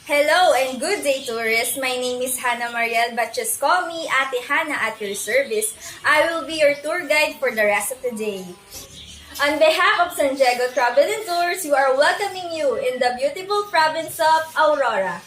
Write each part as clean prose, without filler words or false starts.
Hello and good day, tourists. My name is Hannah Mariel, but just call me Ate Hannah at your service. I will be your tour guide for the rest of the day. On behalf of San Diego Travel and Tours, we are welcoming you in the beautiful province of Aurora.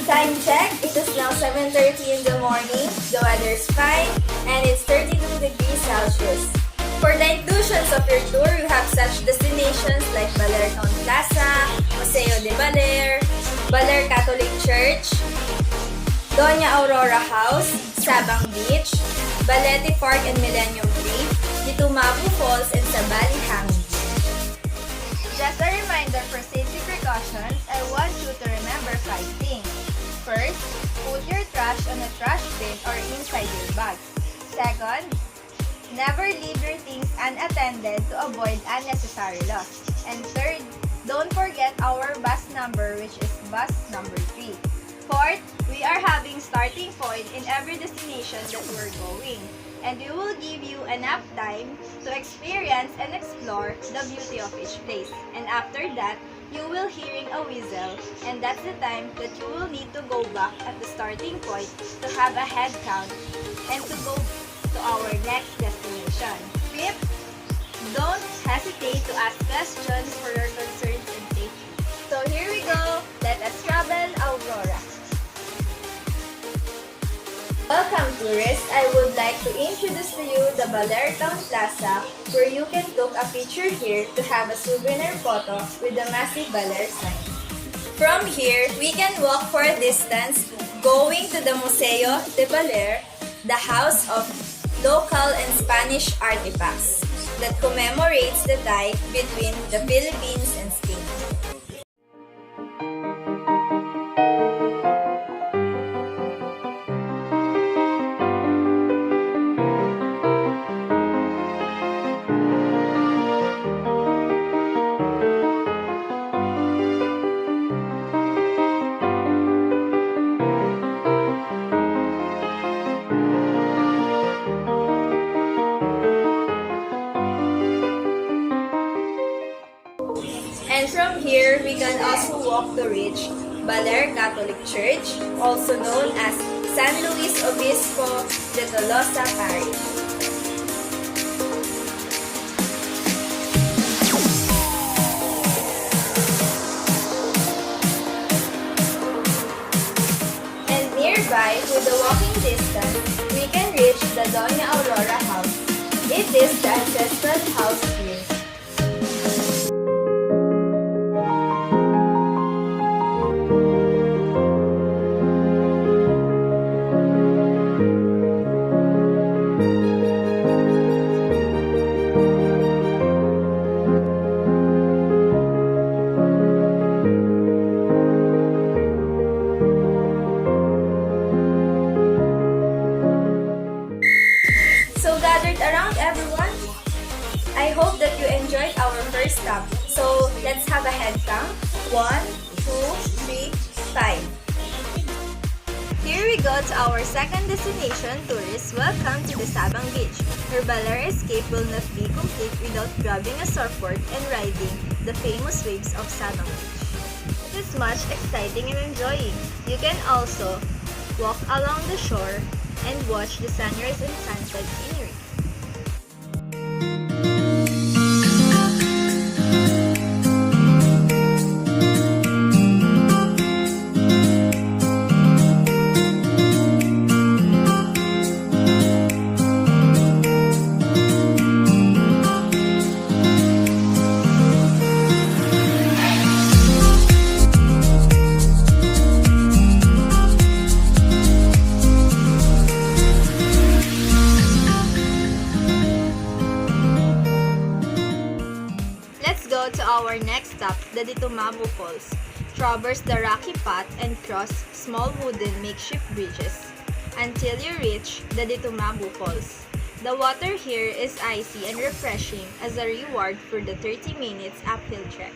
Time check, it is now 7:30 in the morning, the weather is fine, and it's 32 degrees Celsius. For the inclusions of your tour, you have such destinations like Baler Town Plaza, Museo de Baler, Baler Catholic Church, Doña Aurora House, Sabang Beach, Balete Park and Millennium Creek, Ditumabu Falls, and Sabali Hanging. Just a reminder for safety precautions, I want you to remember 5 things. First, put your trash on a trash bin or inside your bag. Second, never leave your things unattended to avoid unnecessary loss. And third, don't forget our bus number, which is bus number 3. Fourth, we are having starting point in every destination that we're going. And we will give you enough time to experience and explore the beauty of each place. And after that, you will hearing a whistle, and that's the time that you will need to go back at the starting point to have a head count and to go to our next destination. Fifth, don't hesitate to ask questions for your concerns and safety. So here we go, let us travel Aurora. Welcome, tourists! I would like to introduce to you the Baler Town Plaza, where you can take a picture here to have a souvenir photo with the massive Baler sign. From here, we can walk for a distance going to the Museo de Baler, the house of local and Spanish artifacts that commemorates the tie between the Philippines and Spain. And from here, we can also walk to reach Baler Catholic Church, also known as San Luis Obispo de Tolosa Parish. And nearby, with the walking distance, we can reach the Doña Aurora House. It is the ancestral house here. So gathered around, everyone, I hope that you enjoyed our first stop. So let's have a head count. 1, 2, 3, 5. Here we go to our second destination, tourists. Welcome to the Sabang Beach, where Baler escape will not be complete without grabbing a surfboard and riding the famous waves of Sabang Beach. It is much exciting and enjoying. You can also walk along the shore and watch the sunrise and sunset scenery. To our next stop, the Ditumabu Falls. Traverse the rocky path and cross small wooden makeshift bridges. until you reach the Ditumabu Falls. The water here is icy and refreshing as a reward for the 30 minutes uphill trek.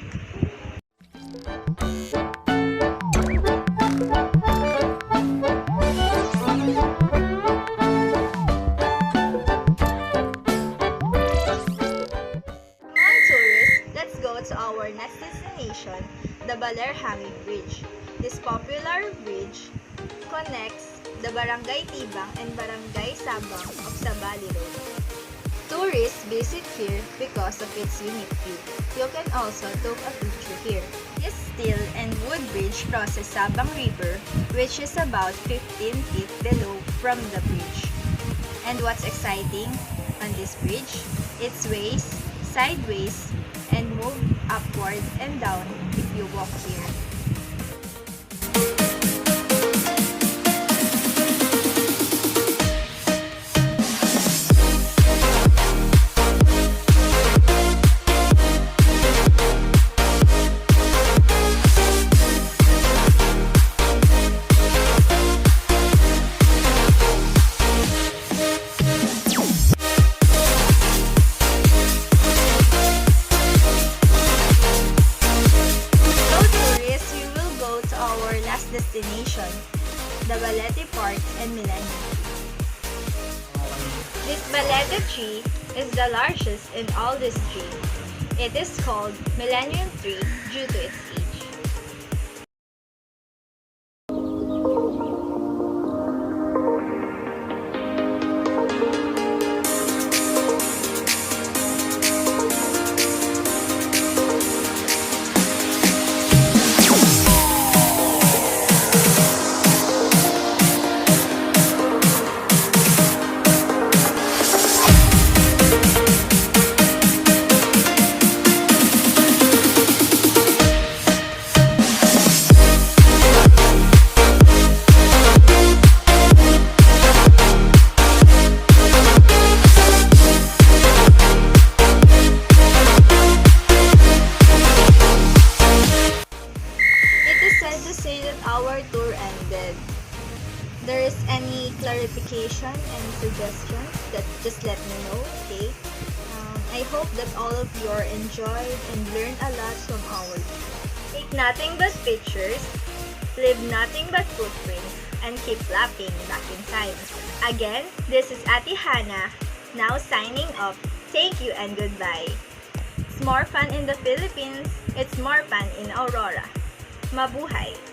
To our next destination, the Baler Bridge. This popular bridge connects the Barangay Tibang and Barangay Sabang of Sabali Road. Tourists visit here because of its unique view. You can also take a picture here. This steel and wood bridge crosses Sabang River, which is about 15 feet below from the bridge. And what's exciting on this bridge? It sways sideways and move upward and down if you walk here. Destination, the Balete Park and Millennium Tree. This Balete tree is the largest in all this tree. It is called Millennium Tree due to its age. Our tour ended. There is any clarification and suggestions, that just let me know, okay? I hope that all of you are enjoyed and learned a lot from our tour. Take nothing but pictures, leave nothing but footprints, and keep lapping back in time. Again, this is Ate Hannah, now signing off. Thank you and goodbye. It's more fun in the Philippines. It's more fun in Aurora. Mabuhay!